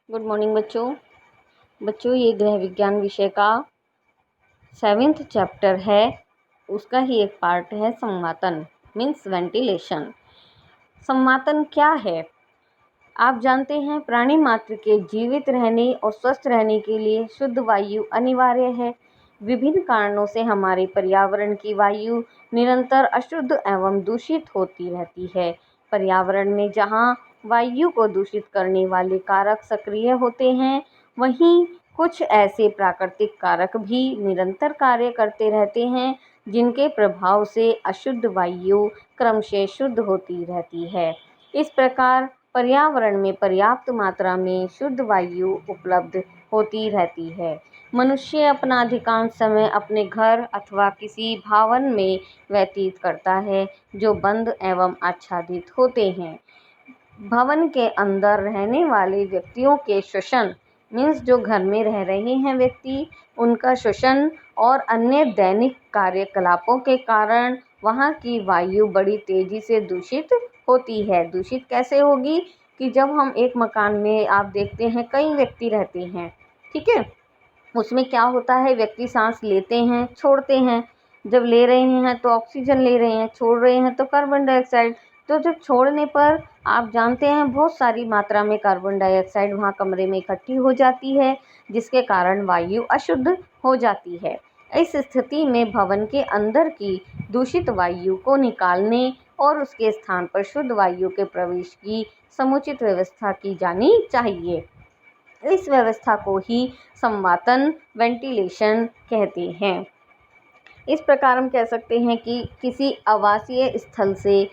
Good morning बच्चों ये गृह विज्ञान विषय का 7th चैप्टर है। उसका ही एक पार्ट है संवातन मीन्स वेंटिलेशन। संवातन क्या है आप जानते हैं। प्राणी मात्र के जीवित रहने और स्वस्थ रहने के लिए शुद्ध वायु अनिवार्य है। विभिन्न कारणों से हमारे पर्यावरण की वायु निरंतर अशुद्ध एवं दूषित होती रहती है। पर्यावरण में जहाँ वायु को दूषित करने वाले कारक सक्रिय होते हैं, वहीं कुछ ऐसे प्राकृतिक कारक भी निरंतर कार्य करते रहते हैं, जिनके प्रभाव से अशुद्ध वायु क्रमशः शुद्ध होती रहती है। इस प्रकार पर्यावरण में पर्याप्त मात्रा में शुद्ध वायु उपलब्ध होती रहती है। मनुष्य अपना अधिकांश समय अपने घर अथवा किसी भवन में व्यतीत करता है, जो बंद एवं आच्छादित होते हैं। भवन के अंदर रहने वाले व्यक्तियों के श्वसन मीन्स जो घर में रह रहे हैं व्यक्ति, उनका श्वसन और अन्य दैनिक कार्यकलापों के कारण वहाँ की वायु बड़ी तेजी से दूषित होती है। दूषित कैसे होगी कि जब हम एक मकान में आप देखते हैं कई व्यक्ति रहते हैं, ठीक है, उसमें क्या होता है, व्यक्ति सांस लेते हैं छोड़ते हैं। जब ले रहे हैं तो ऑक्सीजन ले रहे हैं, छोड़ रहे हैं तो कार्बन डाइऑक्साइड। तो जब छोड़ने पर आप जानते हैं बहुत सारी मात्रा में कार्बन डाइऑक्साइड वहाँ कमरे में इकट्ठी हो जाती है, जिसके कारण वायु अशुद्ध हो जाती है। इस स्थिति में भवन के अंदर की दूषित वायु को निकालने और उसके स्थान पर शुद्ध वायु के प्रवेश की समुचित व्यवस्था की जानी चाहिए। इस व्यवस्था को ही संवातन वेंटिलेशन कहते हैं। इस प्रकार हम कह सकते हैं कि किसी आवासीय स्थल से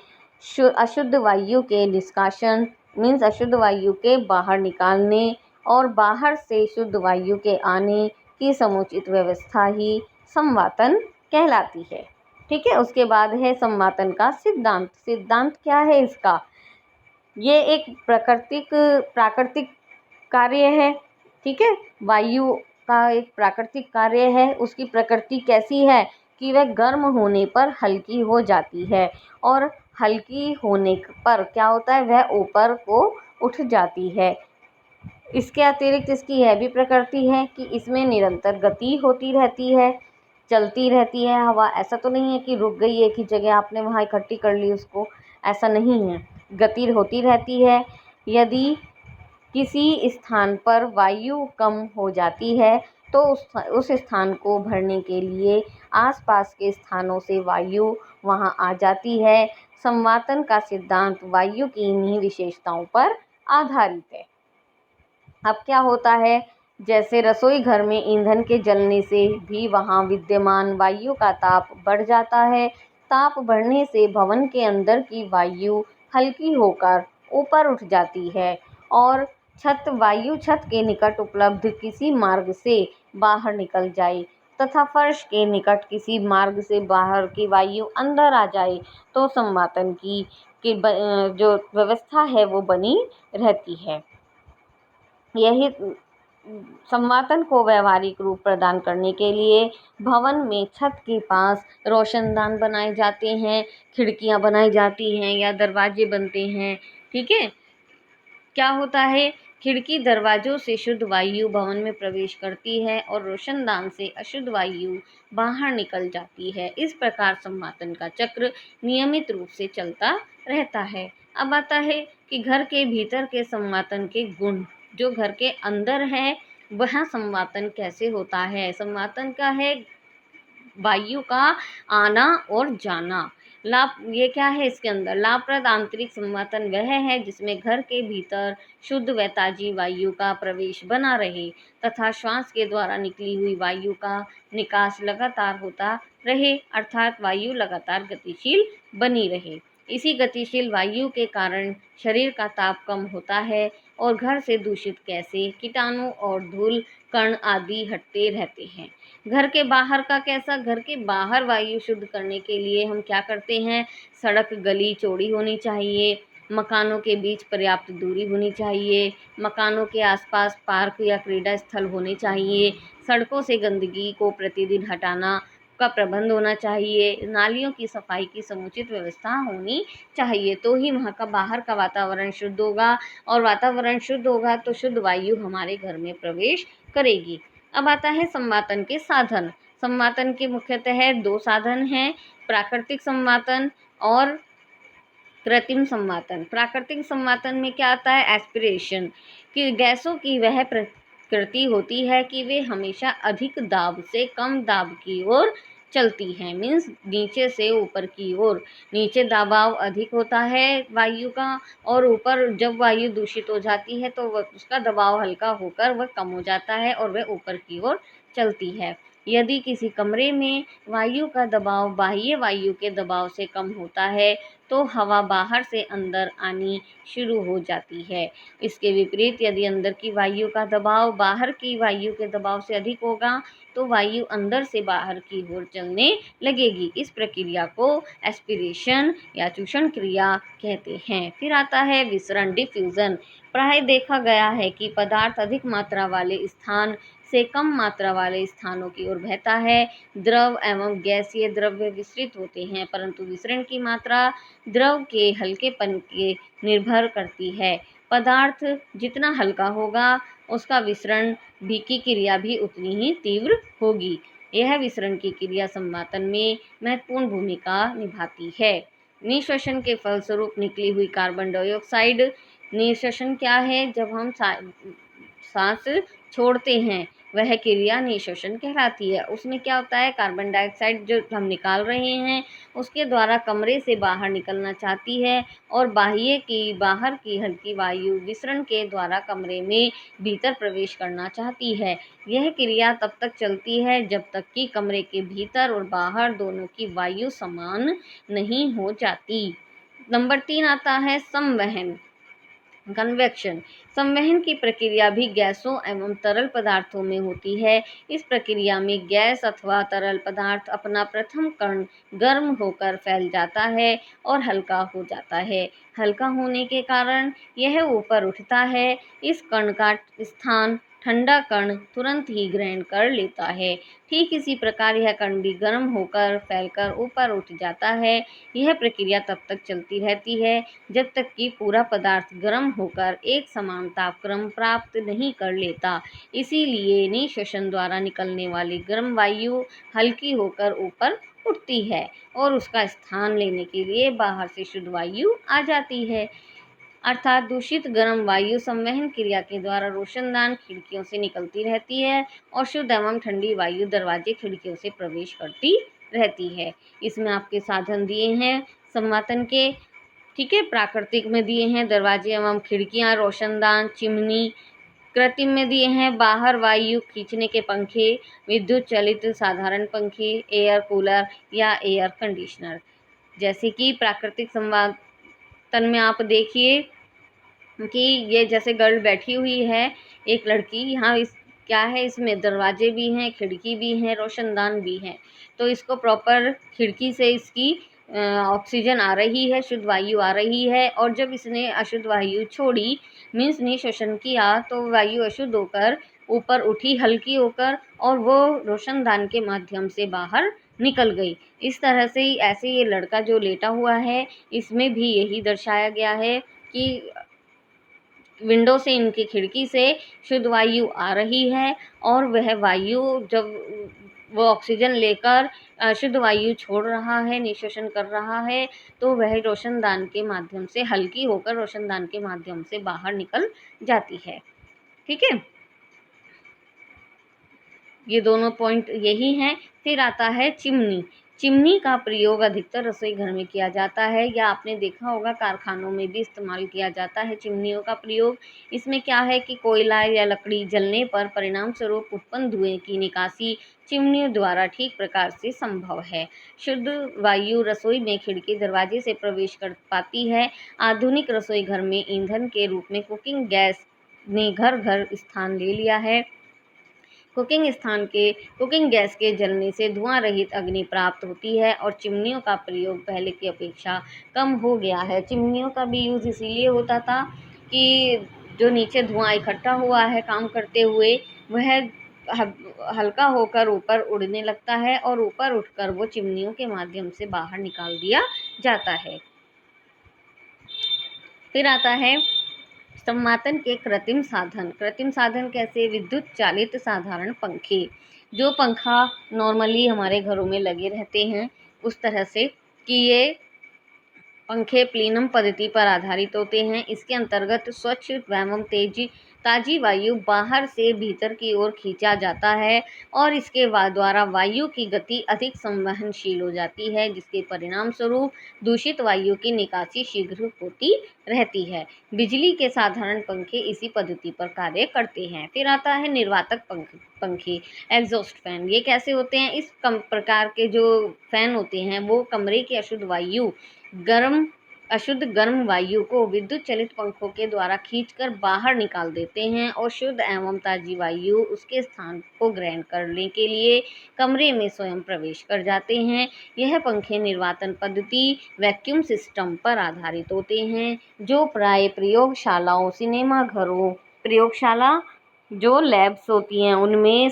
अशुद्ध वायु के निष्कासन मीन्स अशुद्ध वायु के बाहर निकालने और बाहर से शुद्ध वायु के आने की समुचित व्यवस्था ही संवातन कहलाती है। ठीक है, उसके बाद है संवातन का सिद्धांत। सिद्धांत क्या है इसका? ये एक प्राकृतिक कार्य है। ठीक है, वायु का एक प्राकृतिक कार्य है। उसकी प्रकृति कैसी है कि वह गर्म होने पर हल्की हो जाती है और हल्की होने पर क्या होता है, वह ऊपर को उठ जाती है। इसके अतिरिक्त इसकी यह भी प्रकृति है कि इसमें निरंतर गति होती रहती है, चलती रहती है हवा। ऐसा तो नहीं है कि रुक गई एक ही जगह, आपने वहाँ इकट्ठी कर ली उसको, ऐसा नहीं है, गति होती रहती है। यदि किसी स्थान पर वायु कम हो जाती है तो उस स्थान को भरने के लिए आसपास के स्थानों से वायु वहाँ आ जाती है। संवातन का सिद्धांत वायु की इन्हीं विशेषताओं पर आधारित है। अब क्या होता है, जैसे रसोई घर में ईंधन के जलने से भी वहाँ विद्यमान वायु का ताप बढ़ जाता है। ताप बढ़ने से भवन के अंदर की वायु हल्की होकर ऊपर उठ जाती है और वायु छत के निकट उपलब्ध किसी मार्ग से बाहर निकल जाए तथा फर्श के निकट किसी मार्ग से बाहर की वायु अंदर आ जाए तो संवातन की जो व्यवस्था है वो बनी रहती है। यही संवातन को व्यवहारिक रूप प्रदान करने के लिए भवन में छत के पास रोशनदान बनाए जाते हैं, खिड़कियां बनाई जाती हैं या दरवाजे बनते हैं। ठीक है, क्या होता है, खिड़की दरवाजों से शुद्ध वायु भवन में प्रवेश करती है और रोशनदान से अशुद्ध वायु बाहर निकल जाती है। इस प्रकार संवातन का चक्र नियमित रूप से चलता रहता है। अब आता है कि घर के भीतर के संवातन के गुण, जो घर के अंदर है वह संवातन कैसे होता है। संवातन का है वायु का आना और जाना। लाभ ये क्या है, इसके अंदर लाभप्रद आंतरिक संवातन वह है जिसमें घर के भीतर शुद्ध व ताजी वायु का प्रवेश बना रहे तथा श्वास के द्वारा निकली हुई वायु का निकास लगातार होता रहे, अर्थात वायु लगातार गतिशील बनी रहे। इसी गतिशील वायु के कारण शरीर का ताप कम होता है और घर से दूषित गैसें, कीटाणु और धूल कण आदि हटते रहते हैं। घर के बाहर का कैसा? घर के बाहर वायु शुद्ध करने के लिए हम क्या करते हैं, सड़क गली चौड़ी होनी चाहिए, मकानों के बीच पर्याप्त दूरी होनी चाहिए, मकानों के आसपास पार्क या क्रीड़ा स्थल होने चाहिए, सड़कों से गंदगी को प्रतिदिन हटाना का प्रबंध होना चाहिए, नालियों की सफाई की समुचित व्यवस्था होनी चाहिए, तो ही वहाँ का बाहर का वातावरण शुद्ध होगा, और वातावरण शुद्ध होगा तो शुद्ध वायु हमारे घर में प्रवेश करेगी। अब आता है संवातन के साधन। संवातन के मुख्यतः 2 साधन हैं, प्राकृतिक संवातन और कृत्रिम संवातन। प्राकृतिक संवातन में क्या आता है, एस्पिरेशन, कि गैसों की वह प्रकृति होती है कि वे हमेशा अधिक दाब से कम दाब की ओर चलती हैं, मीन्स नीचे से ऊपर की ओर। नीचे दबाव अधिक होता है वायु का, और ऊपर जब वायु दूषित हो जाती है तो वह उसका दबाव हल्का होकर वह कम हो जाता है और वह ऊपर की ओर चलती है। यदि किसी कमरे में वायु का दबाव बाह्य वायु के दबाव से कम होता है तो हवा बाहर से अंदर आनी शुरू हो जाती है। इसके विपरीत यदि अंदर की वायु का दबाव बाहर की वायु के दबाव से अधिक होगा तो वायु अंदर से बाहर की ओर चलने लगेगी। इस प्रक्रिया को एस्पिरेशन या चूषण क्रिया कहते हैं। फिर आता है विसरण, डिफ्यूजन। प्राय देखा गया है कि पदार्थ अधिक मात्रा वाले स्थान से कम मात्रा वाले स्थानों की ओर बहता है। द्रव एवं गैसीय द्रव्य विसरित होते हैं, परंतु विसरण की मात्रा द्रव के हल्केपन के निर्भर करती है। पदार्थ जितना हल्का होगा उसका विसरण भी की क्रिया भी उतनी ही तीव्र होगी। यह विसरण की क्रिया संवातन में महत्वपूर्ण भूमिका निभाती है। निःश्वसन के फलस्वरूप निकली हुई कार्बन डाइऑक्साइड। निःश्वसन क्या है, जब हम सांस छोड़ते हैं वह क्रिया निःश्वसन कहलाती है। उसमें क्या होता है, कार्बन डाइऑक्साइड जो हम निकाल रहे हैं उसके द्वारा कमरे से बाहर निकलना चाहती है, और बाहर की हल्की वायु विसरण के द्वारा कमरे में भीतर प्रवेश करना चाहती है। यह क्रिया तब तक चलती है जब तक कि कमरे के भीतर और बाहर दोनों की वायु समान नहीं हो जाती। नंबर 3 आता है संवहन, कन्वेक्शन। संवहन की प्रक्रिया भी गैसों एवं तरल पदार्थों में होती है। इस प्रक्रिया में गैस अथवा तरल पदार्थ अपना प्रथम कण गर्म होकर फैल जाता है और हल्का हो जाता है। हल्का होने के कारण यह ऊपर उठता है। इस कण का स्थान ठंडा कण तुरंत ही ग्रहण कर लेता है। ठीक इसी प्रकार यह कण भी गर्म होकर फैलकर ऊपर उठ जाता है। यह प्रक्रिया तब तक चलती रहती है जब तक कि पूरा पदार्थ गर्म होकर एक समान तापक्रम प्राप्त नहीं कर लेता। इसीलिए निःश्वसन द्वारा निकलने वाली गर्म वायु हल्की होकर ऊपर उठती है और उसका स्थान लेने के लिए बाहर से शुद्ध वायु आ जाती है। अर्थात दूषित गर्म वायु संवहन क्रिया के द्वारा रोशनदान खिड़कियों से निकलती रहती है और शुद्ध एवं ठंडी वायु दरवाजे खिड़कियों से प्रवेश करती रहती है। इसमें आपके साधन दिए हैं संवातन के, ठीक है। प्राकृतिक में दिए हैं दरवाजे एवं खिड़कियां, रोशनदान, चिमनी। कृत्रिम में दिए हैं बाहर वायु खींचने के पंखे, विद्युत चलित साधारण पंखे, एयर कूलर या एयर कंडीशनर। जैसे कि प्राकृतिक संवातन में आप देखिए कि ये जैसे गर्ल बैठी हुई है, एक लड़की, यहाँ इस क्या है, इसमें दरवाजे भी हैं, खिड़की भी हैं, रोशनदान भी हैं। तो इसको प्रॉपर खिड़की से इसकी ऑक्सीजन आ रही है, शुद्ध वायु आ रही है, और जब इसने अशुद्ध वायु छोड़ी, मीन्स निःश्वसन किया, तो वायु अशुद्ध होकर ऊपर उठी हल्की होकर, और वो रोशनदान के माध्यम से बाहर निकल गई। इस तरह से ही ऐसे ये लड़का जो लेटा हुआ है, इसमें भी यही दर्शाया गया है कि विंडो से, इनकी खिड़की से शुद्ध वायु आ रही है, और वह वायु जब वो ऑक्सीजन लेकर शुद्ध वायु छोड़ रहा है, निःश्वसन कर रहा है, तो वह रोशनदान के माध्यम से हल्की होकर रोशनदान के माध्यम से बाहर निकल जाती है। ठीक है, ये दोनों पॉइंट यही हैं। फिर आता है चिमनी। चिमनी का प्रयोग अधिकतर रसोई घर में किया जाता है, या आपने देखा होगा कारखानों में भी इस्तेमाल किया जाता है चिमनियों का प्रयोग। इसमें क्या है कि कोयला या लकड़ी जलने पर परिणाम स्वरूप उत्पन्न धुएं की निकासी चिमनियों द्वारा ठीक प्रकार से संभव है। शुद्ध वायु रसोई में खिड़की दरवाजे से प्रवेश कर पाती है। आधुनिक रसोई घर में ईंधन के रूप में कुकिंग गैस ने घर घर स्थान ले लिया है। कुकिंग गैस के जलने से धुआं रहित अग्नि प्राप्त होती है, और चिमनियों का प्रयोग पहले की अपेक्षा कम हो गया है। चिमनियों का भी यूज़ इसीलिए होता था कि जो नीचे धुआं इकट्ठा हुआ है काम करते हुए, वह हल्का होकर ऊपर उड़ने लगता है और ऊपर उठकर वो चिमनियों के माध्यम से बाहर निकाल दिया जाता है। फिर आता है संमातन के कृत्रिम साधन। कृत्रिम साधन कैसे? विद्युत चालित साधारण पंखे, जो पंखा नॉर्मली हमारे घरों में लगे रहते हैं उस तरह से कि ये पंखे प्लीनम पद्धति पर आधारित होते हैं। इसके अंतर्गत स्वच्छ एवं ताजी वायु बाहर से भीतर की ओर खींचा जाता है और इसके द्वारा वायु की गति अधिक संवहनशील हो जाती है, जिसके परिणाम स्वरूप दूषित वायु की निकासी शीघ्र होती रहती है। बिजली के साधारण पंखे इसी पद्धति पर कार्य करते हैं। फिर आता है निर्वातक पंखे, एग्जॉस्ट फैन। ये कैसे होते हैं? इस प्रकार के जो फैन होते हैं वो कमरे की अशुद्ध गर्म वायु को विद्युत चलित पंखों के द्वारा खींचकर बाहर निकाल देते हैं और शुद्ध एवं ताजी वायु उसके स्थान को ग्रहण करने के लिए कमरे में स्वयं प्रवेश कर जाते हैं। यह पंखे निर्वातन पद्धति वैक्यूम सिस्टम पर आधारित होते हैं, जो प्राय प्रयोगशालाओं, सिनेमा घरों, प्रयोगशाला जो लैब्स होती हैं उनमें,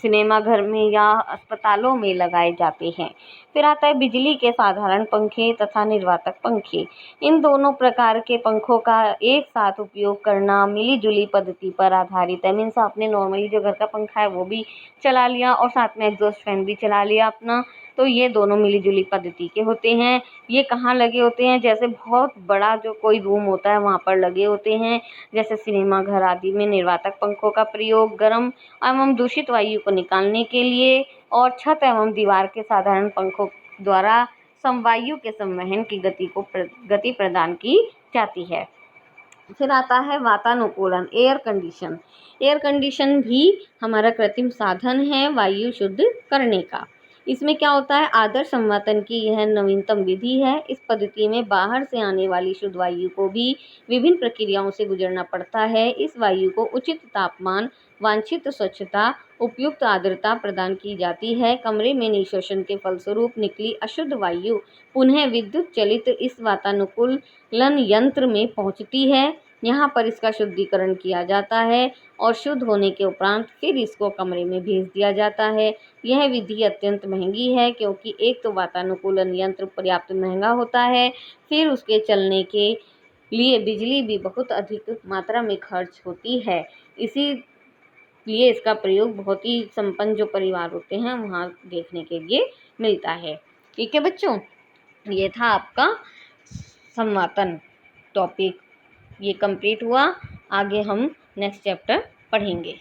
सिनेमा घर में या अस्पतालों में लगाए जाते हैं। फिर आता है बिजली के साधारण पंखे तथा निर्वातक पंखे। इन दोनों प्रकार के पंखों का एक साथ उपयोग करना मिली जुली पद्धति पर आधारित है। मीन्स आपने नॉर्मली जो घर का पंखा है वो भी चला लिया और साथ में एग्जॉस्ट फैन भी चला लिया अपना, तो ये दोनों मिली जुली पद्धति के होते हैं। ये कहाँ लगे होते हैं? जैसे बहुत बड़ा जो कोई रूम होता है वहाँ पर लगे होते हैं। जैसे सिनेमा घर आदि में निर्वातक पंखों का प्रयोग गर्म एवं दूषित वायु को निकालने के लिए और छत एवं दीवार के साधारण पंखों द्वारा समवायु के संवहन की गति प्रदान की जाती है। फिर आता है वातानुकूलन, एयर कंडीशन। एयर कंडीशन भी हमारा कृत्रिम साधन है वायु शुद्ध करने का। इसमें क्या होता है? आदर्श संवातन की यह नवीनतम विधि है। इस पद्धति में बाहर से आने वाली शुद्ध वायु को भी विभिन्न प्रक्रियाओं से गुजरना पड़ता है। इस वायु को उचित तापमान, वांछित स्वच्छता, उपयुक्त आर्द्रता प्रदान की जाती है। कमरे में निःशोषण के फलस्वरूप निकली अशुद्ध वायु पुनः विद्युत चलित इस वातानुकूलन यंत्र में पहुंचती है। यहाँ पर इसका शुद्धिकरण किया जाता है और शुद्ध होने के उपरांत फिर इसको कमरे में भेज दिया जाता है। यह विधि अत्यंत महंगी है, क्योंकि एक तो वातानुकूलन यंत्र पर्याप्त महंगा होता है, फिर उसके चलने के लिए बिजली भी बहुत अधिक मात्रा में खर्च होती है। इसीलिए इसका प्रयोग बहुत ही संपन्न जो परिवार होते हैं वहाँ देखने के लिए मिलता है। ठीक है बच्चों, ये था आपका संवातन टॉपिक, ये कंप्लीट हुआ। आगे हम नेक्स्ट चैप्टर पढ़ेंगे।